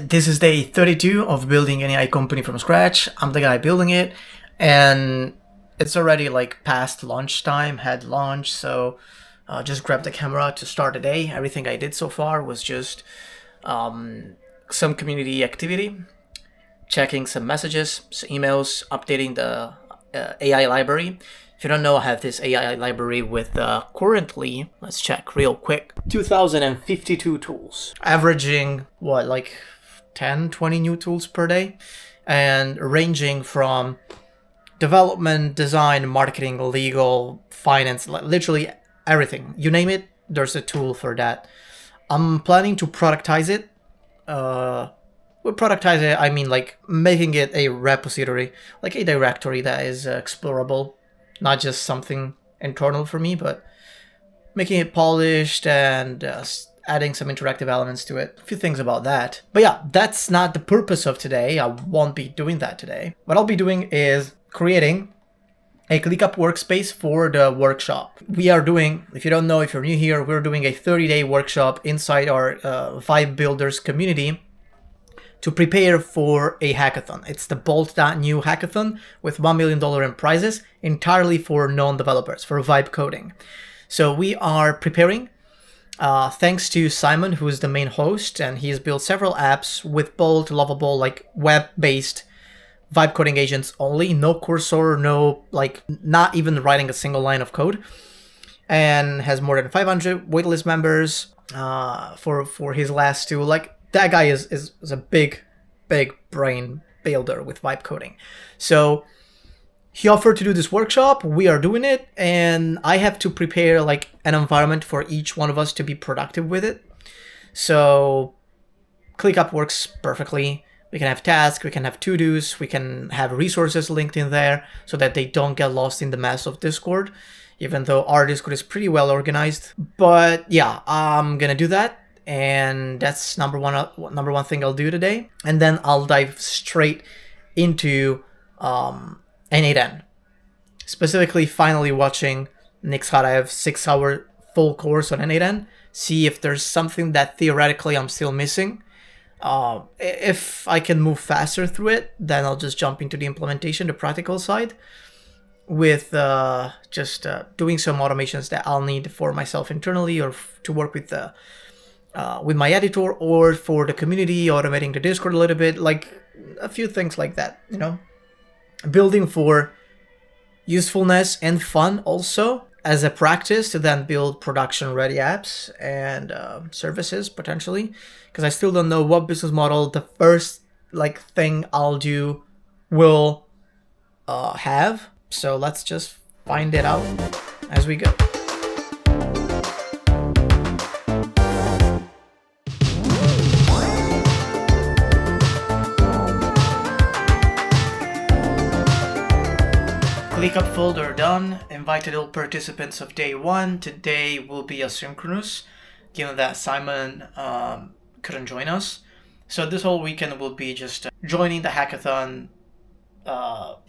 This is day 32 of building an AI company from scratch. I'm the guy building it, and it's already like past lunchtime, had lunch, so just grabbed the camera to start the day. Everything I did so far was just some community activity, checking some messages, some emails, updating the AI library. If you don't know, I have this AI library with currently, let's check real quick, 2,052 tools. Averaging, what, like 10, 20 new tools per day? And ranging from development, design, marketing, legal, finance, literally everything. You name it, there's a tool for that. I'm planning to productize it. With productize it, I mean like making it a repository, like a directory that is explorable. Not just something internal for me, but making it polished and adding some interactive elements to it. A few things about that. But yeah, that's not the purpose of today. I won't be doing that today. What I'll be doing is creating a ClickUp workspace for the workshop. We are doing, if you don't know, if you're new here, we're doing a 30-day workshop inside our Vibe Builders community to prepare for a hackathon. It's the Bolt.new hackathon with $1 million in prizes, entirely for non-developers, for vibe coding. So we are preparing, thanks to Simon, who is the main host, and he's built several apps with Bolt, Lovable, like web-based vibe coding agents only, no cursor, no, like, not even writing a single line of code, and has more than 500 waitlist members for his last two. Like, that guy is a big brain builder with vibe coding. So he offered to do this workshop. We are doing it, and I have to prepare like an environment for each one of us to be productive with it. So ClickUp works perfectly. We can have tasks, we can have to-dos, we can have resources linked in there so that they don't get lost in the mess of Discord, even though our Discord is pretty well organized. But yeah, I'm gonna do that. And that's number one thing I'll do today. And then I'll dive straight into N8N. Specifically, finally watching Nick Skharayev's 6-hour full course on N8N. See if there's something that theoretically I'm still missing. If I can move faster through it, then I'll just jump into the implementation, the practical side, with just doing some automations that I'll need for myself internally or to work with my editor, or for the community, automating the Discord a little bit, like a few things like that, you know. Building for usefulness and fun also as a practice to then build production ready apps and services potentially, because I still don't know what business model the first like thing I'll do will have. So let's just find it out as we go. ClickUp folder done. Invited all participants of day one. Today will be asynchronous, given that Simon couldn't join us. So this whole weekend will be just joining the hackathon,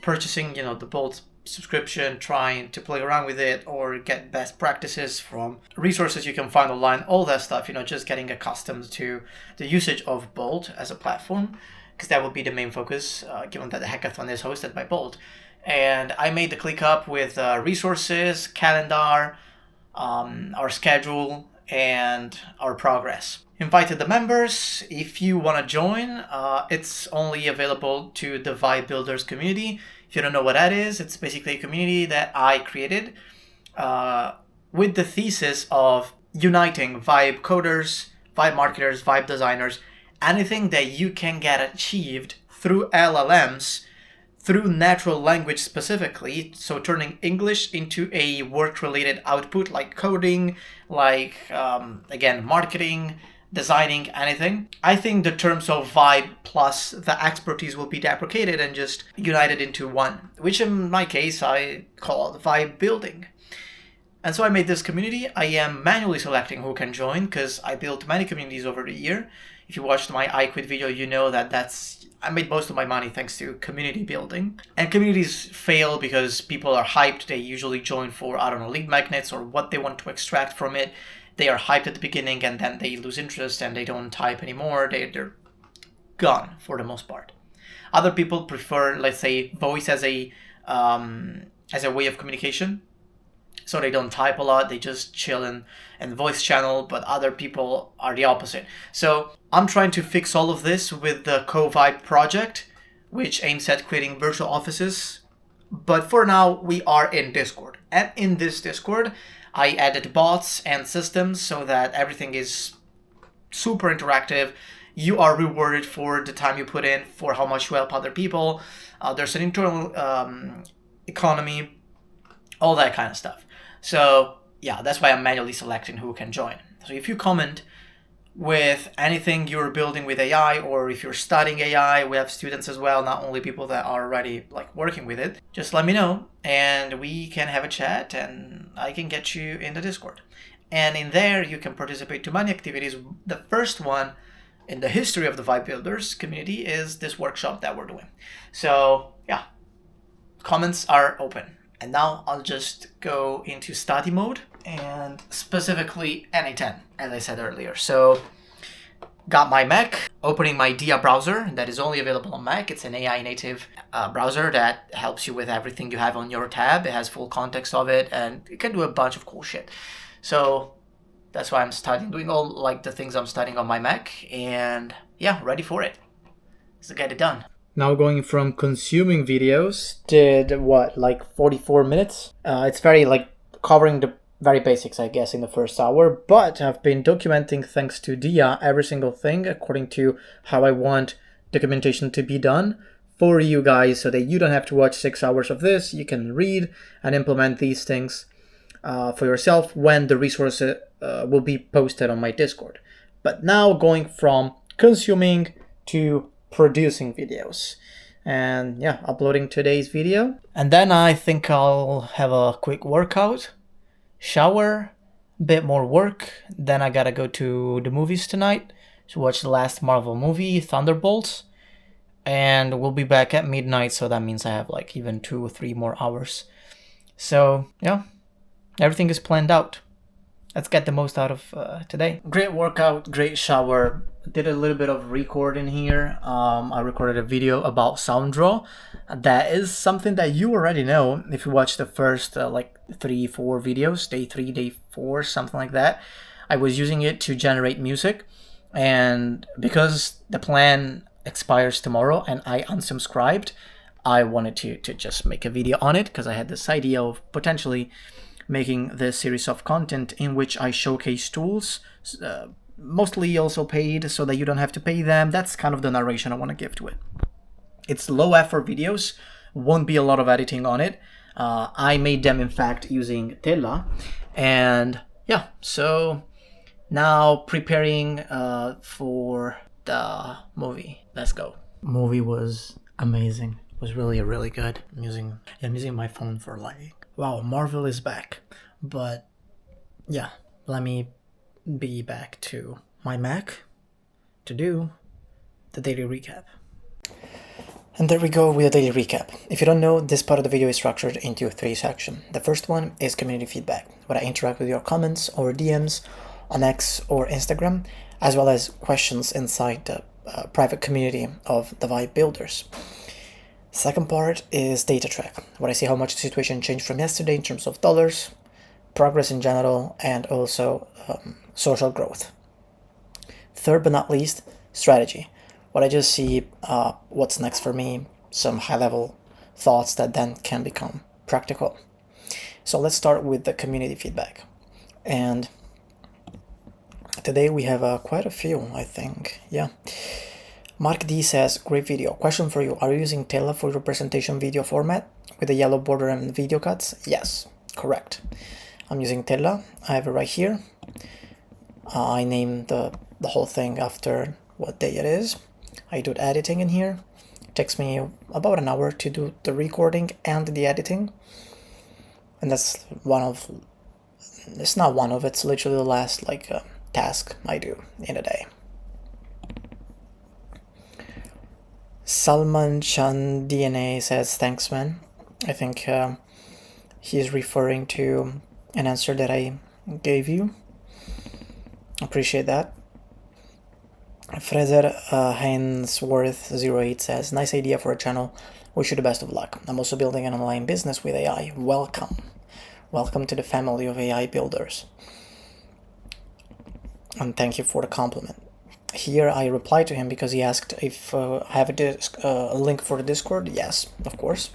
purchasing, you know, the Bolt subscription, trying to play around with it or get best practices from resources you can find online, all that stuff, you know, just getting accustomed to the usage of Bolt as a platform, because that will be the main focus, given that the hackathon is hosted by Bolt. And I made the ClickUp with resources, calendar, our schedule, and our progress. Invited the members. If you want to join, it's only available to the Vibe Builders community. If you don't know what that is, it's basically a community that I created with the thesis of uniting Vibe coders, Vibe marketers, Vibe designers, anything that you can get achieved through LLMs, through natural language specifically, so turning English into a work-related output like coding, like, again, marketing, designing, anything. I think the terms of vibe plus the expertise will be deprecated and just united into one, which in my case I call vibe building. And so I made this community. I am manually selecting who can join because I built many communities over the year. If you watched my I Quit video, you know that I made most of my money thanks to community building. And communities fail because people are hyped. They usually join for, I don't know, lead magnets or what they want to extract from it. They are hyped at the beginning and then they lose interest and they don't type anymore. They're gone for the most part. Other people prefer, let's say, voice as a way of communication. So they don't type a lot, they just chill in voice channel, but other people are the opposite. So I'm trying to fix all of this with the Co-Vibe project, which aims at creating virtual offices. But for now, we are in Discord. And in this Discord, I added bots and systems so that everything is super interactive. You are rewarded for the time you put in, for how much you help other people. There's an internal economy, all that kind of stuff. So yeah, that's why I'm manually selecting who can join. So if you comment with anything you're building with AI, or if you're studying AI, we have students as well, not only people that are already like working with it, just let me know and we can have a chat and I can get you in the Discord. And in there you can participate to many activities. The first one in the history of the Vibe Builders community is this workshop that we're doing. So yeah, comments are open. And now I'll just go into study mode and specifically NA10, as I said earlier. So got my Mac, opening my Dia browser that is only available on Mac. It's an AI native browser that helps you with everything you have on your tab. It has full context of it and it can do a bunch of cool shit. So that's why I'm studying, doing all like the things I'm studying on my Mac, and yeah, ready for it. Let's get it done. Now going from consuming videos, did what, like 44 minutes? It's very like covering the very basics, I guess, in the first hour, but I've been documenting, thanks to Dia, every single thing according to how I want documentation to be done for you guys, so that you don't have to watch 6 hours of this. You can read and implement these things for yourself when the resource will be posted on my Discord. But now going from consuming to producing videos, and yeah, uploading today's video, and then I think I'll have a quick workout, shower, bit more work. Then I gotta go to the movies tonight to watch the last Marvel movie, Thunderbolts, and we'll be back at midnight, so that means I have like even 2 or 3 more hours. So yeah, everything is planned out. Let's get the most out of today. Great workout, great shower. Did a little bit of recording here. I recorded a video about SoundDraw. That is something that you already know if you watch the first like 3-4 videos, day 3, day 4, something like that. I was using it to generate music, and because the plan expires tomorrow and I unsubscribed, I wanted to just make a video on it, because I had this idea of potentially making this series of content in which I showcase tools, mostly also paid, so that you don't have to pay them. That's kind of the narration I want to give to it. It's low effort videos, won't be a lot of editing on it. I made them, in fact, using Tella. And yeah, so now preparing for the movie. Let's go. Movie was amazing. It was really, really good. I'm using my phone for lighting. Wow, Marvel is back. But yeah, let me be back to my Mac to do the daily recap. And there we go with the daily recap. If you don't know, this part of the video is structured into 3 sections. The first one is community feedback, where I interact with your comments or DMs on X or Instagram, as well as questions inside the private community of the Vibe Builders. Second part is data track, where I see how much the situation changed from yesterday in terms of dollars, progress in general, and also social growth. Third but not least, strategy, what I just see what's next for me, some high-level thoughts that then can become practical. So let's start with the community feedback. And today we have quite a few, I think. Yeah. Mark D says, great video. Question for you. Are you using Tella for your presentation video format with the yellow border and video cuts? Yes, correct. I'm using Tella. I have it right here. I named the whole thing after what day it is. I do the editing in here. It takes me about an hour to do the recording and the editing. And that's it's not one of, it's literally the last task I do in a day. Salman Chan DNA says, thanks man. I think he's referring to an answer that I gave you. Appreciate that. Fraser Hainsworth08 says, nice idea for a channel. Wish you the best of luck. I'm also building an online business with AI. Welcome. Welcome to the family of AI builders. And thank you for the compliment. Here I replied to him because he asked if I have a link for the Discord. Yes, of course.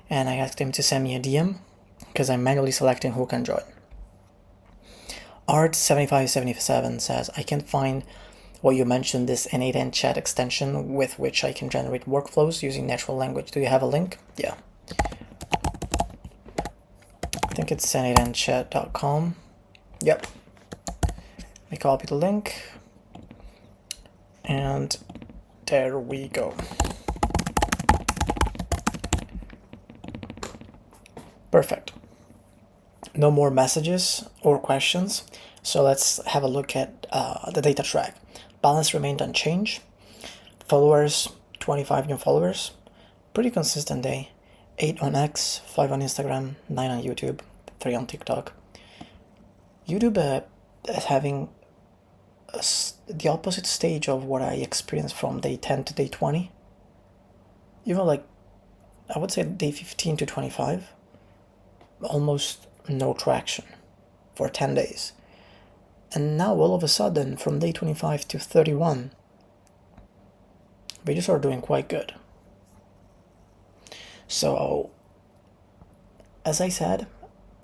And I asked him to send me a DM because I'm manually selecting who can join. Art7577 says, I can't find what you mentioned, this N8N chat extension with which I can generate workflows using natural language. Do you have a link? Yeah. I think it's n8nchat.com. Yep. I copy the link. And there we go. Perfect. No more messages or questions. So let's have a look at the data track. Balance remained unchanged. Followers, 25 new followers. Pretty consistent day. 8 on X, 5 on Instagram, 9 on YouTube, 3 on TikTok. YouTube is having the opposite stage of what I experienced from day 10 to day 20. Even like, I would say day 15 to 25. Almost no traction for 10 days. And now all of a sudden, from day 25 to 31, videos are doing quite good. So, as I said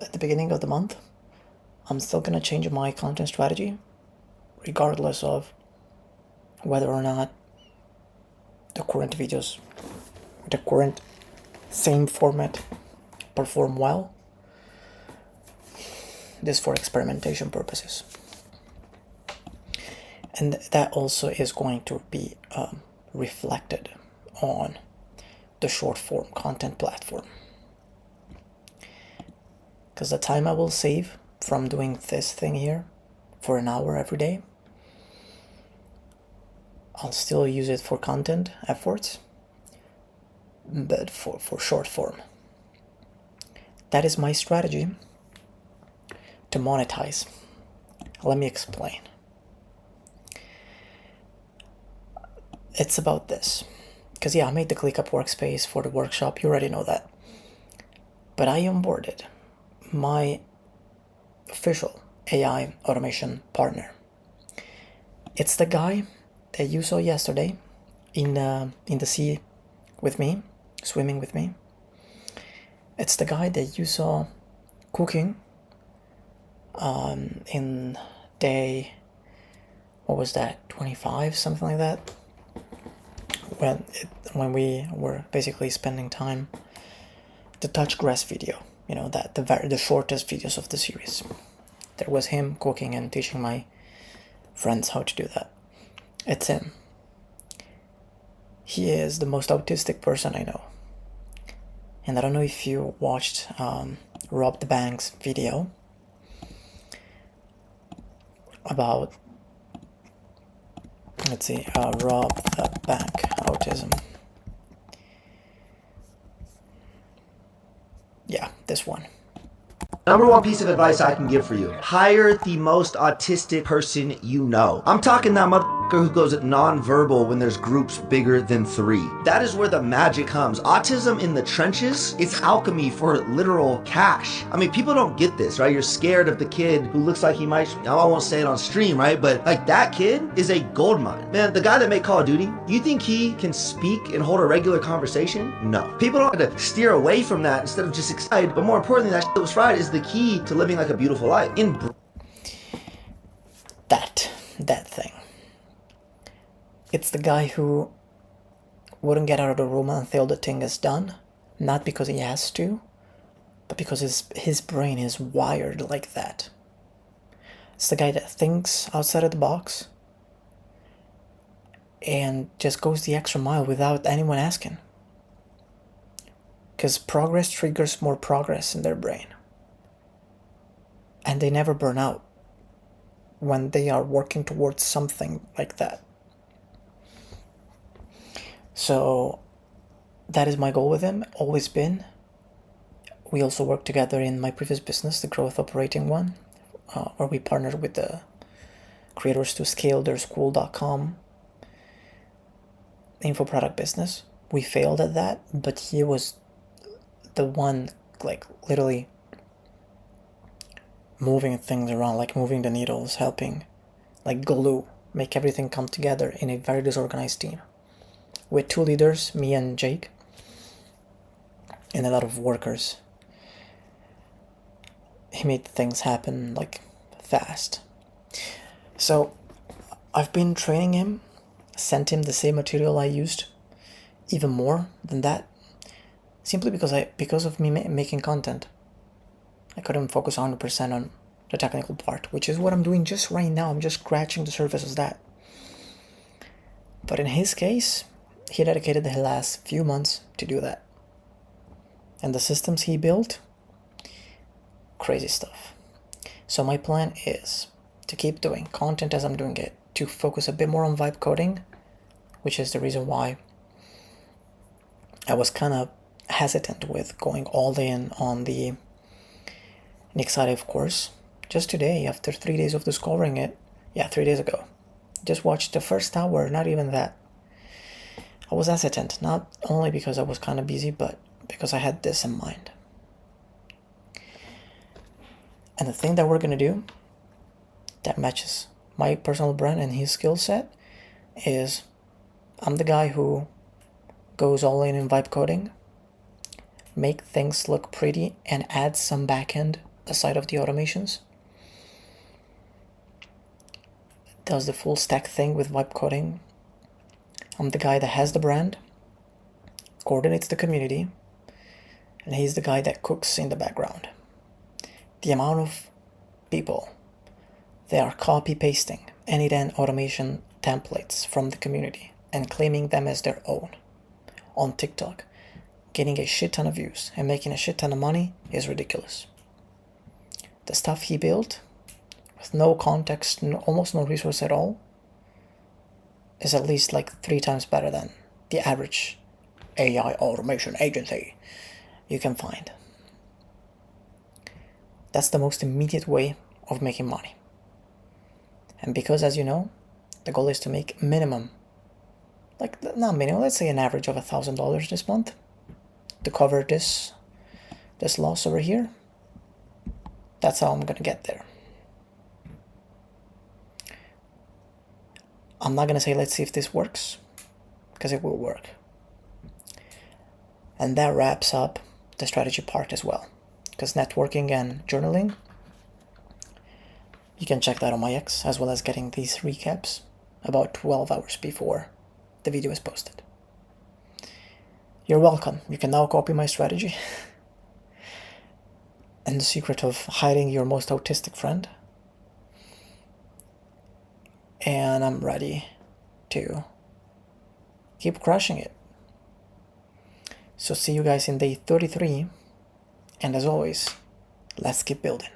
at the beginning of the month, I'm still gonna change my content strategy, regardless of whether or not the current videos, the current same format perform well. This for experimentation purposes. And that also is going to be reflected on the short form content platform. Because the time I will save from doing this thing here for an hour every day, I'll still use it for content efforts, but for short form. That is my strategy to monetize. Let me explain. It's about this. Because yeah, I made the ClickUp workspace for the workshop, you already know that. But I onboarded my official AI automation partner. It's the guy that you saw yesterday in the sea with me, swimming with me. It's the guy that you saw cooking in day, what was that, 25, something like that, when we were basically spending time, the touch grass video, you know, that the shortest videos of the series. There was him cooking and teaching my friends how to do that. It's him. He is the most autistic person I know. And I don't know if you watched Rob the Bank's video about, let's see, Rob the Bank, autism. Yeah, this one. Number one piece of advice I can give for you: hire the most autistic person you know. I'm talking that motherfucker who goes non-verbal when there's groups bigger than 3. That is where the magic comes. Autism in the trenches, it's alchemy for literal cash. I mean, people don't get this, right? You're scared of the kid who looks like he might, I won't say it on stream, right? But like, that kid is a gold mine. Man, the guy that made Call of Duty, you think he can speak and hold a regular conversation? No. People don't have to steer away from that instead of just excited. But more importantly, that shit that was fried is the key to living like a beautiful life. That thing. It's the guy who wouldn't get out of the room until the thing is done, not because he has to, but because his brain is wired like that. It's the guy that thinks outside of the box and just goes the extra mile without anyone asking. Because progress triggers more progress in their brain. And they never burn out when they are working towards something like that. So that is my goal with him, always been. We also worked together in my previous business, the growth operating one, where we partnered with the creators to scale their school.com info product business. We failed at that, but he was the one, like, literally moving things around, like moving the needles, helping, like glue, make everything come together in a very disorganized team. With 2 leaders, me and Jake, and a lot of workers. He made things happen, like, fast. So I've been training him, sent him the same material I used, even more than that, simply because of me making content. I couldn't focus 100% on the technical part, which is what I'm doing just right now. I'm just scratching the surface of that. But in his case, he dedicated the last few months to do that. And the systems he built, crazy stuff. So my plan is to keep doing content as I'm doing it, to focus a bit more on vibe coding, which is the reason why I was kind of hesitant with going all in on the Nixitive course. Just today, after 3 days of discovering it, 3 days ago, just watched the first hour, not even that. I was hesitant, not only because I was kind of busy, but because I had this in mind. And the thing that we're going to do that matches my personal brand and his skill set is I'm the guy who goes all in vibe coding, make things look pretty, and add some backend aside of the automations. Does the full stack thing with vibe coding. I'm the guy that has the brand, coordinates the community, and he's the guy that cooks in the background. The amount of people they are copy-pasting any automation templates from the community and claiming them as their own on TikTok, getting a shit ton of views and making a shit ton of money is ridiculous. The stuff he built with no context, almost no resource at all, is at least like 3 times better than the average AI automation agency you can find. That's the most immediate way of making money. And because, as you know, the goal is to make minimum, like not minimum, let's say an average of $1,000 this month to cover this loss over here. That's how I'm gonna get there. I'm not gonna say let's see if this works, because it will work. And that wraps up the strategy part as well, because networking and journaling, you can check that on my X, as well as getting these recaps about 12 hours before the video is posted. You're welcome. You can now copy my strategy and the secret of hiding your most autistic friend. And I'm ready to keep crushing it. So see you guys in day 33. And as always, let's keep building.